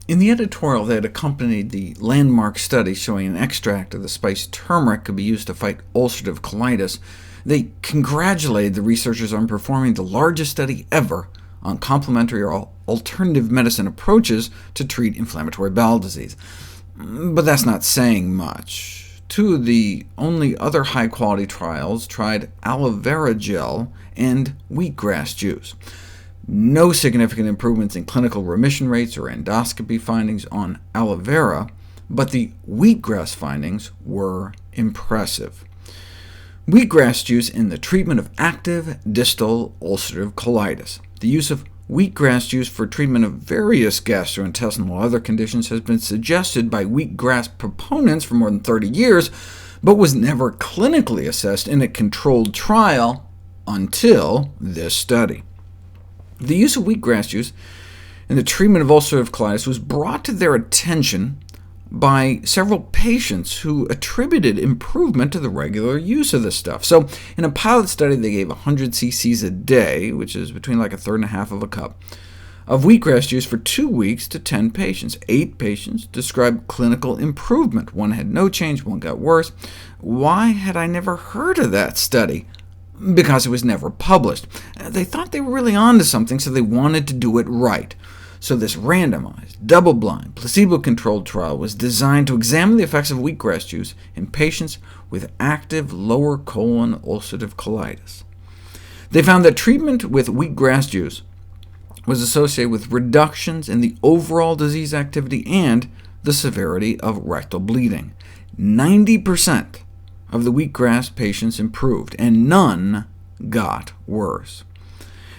In the editorial that accompanied the landmark study showing an extract of the spice turmeric could be used to fight ulcerative colitis, they congratulated the researchers on performing the largest study ever on complementary or alternative medicine approaches to treat inflammatory bowel disease. But that's not saying much. Two of the only other high-quality trials tried aloe vera gel and wheatgrass juice. No significant improvements in clinical remission rates or endoscopy findings on aloe vera, but the wheatgrass findings were impressive. Wheatgrass juice in the treatment of active distal ulcerative colitis. The use of wheatgrass juice for treatment of various gastrointestinal or other conditions has been suggested by wheatgrass proponents for more than 30 years, but was never clinically assessed in a controlled trial until this study. The use of wheatgrass juice in the treatment of ulcerative colitis was brought to their attention by several patients who attributed improvement to the regular use of this stuff. So in a pilot study, they gave 100 cc's a day, which is between like a third and a half of a cup, of wheatgrass juice for 2 weeks to 10 patients. 8 patients described clinical improvement. 1 had no change, 1 got worse. Why had I never heard of that study? Because it was never published. They thought they were really onto something, so they wanted to do it right. So this randomized, double-blind, placebo-controlled trial was designed to examine the effects of wheatgrass juice in patients with active lower colon ulcerative colitis. They found that treatment with wheatgrass juice was associated with reductions in the overall disease activity and the severity of rectal bleeding. 90% of the wheatgrass patients improved, and none got worse.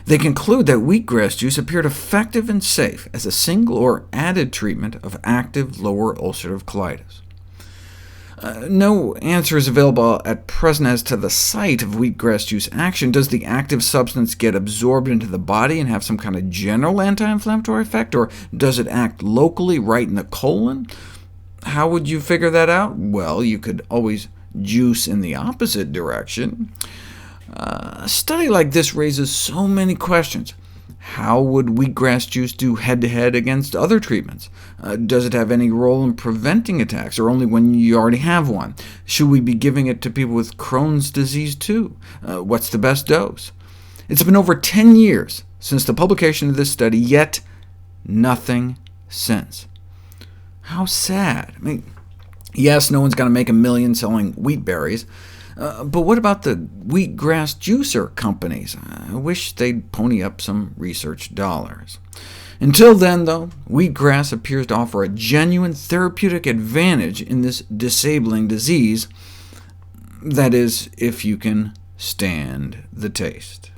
They conclude that wheatgrass juice appeared effective and safe as a single or added treatment of active lower ulcerative colitis. No answer is available at present as to the site of wheatgrass juice action. Does the active substance get absorbed into the body and have some kind of general anti-inflammatory effect, or does it act locally right in the colon? How would you figure that out? Well, you could always juice in the opposite direction. A study like this raises so many questions. How would wheatgrass juice do head-to-head against other treatments? Does it have any role in preventing attacks, or only when you already have one? Should we be giving it to people with Crohn's disease too? What's the best dose? It's been over 10 years since the publication of this study, yet nothing since. How sad. Yes, no one's going to make $1 million selling wheat berries, but what about the wheatgrass juicer companies? I wish they'd pony up some research dollars. Until then, though, wheatgrass appears to offer a genuine therapeutic advantage in this disabling disease. That is, if you can stand the taste.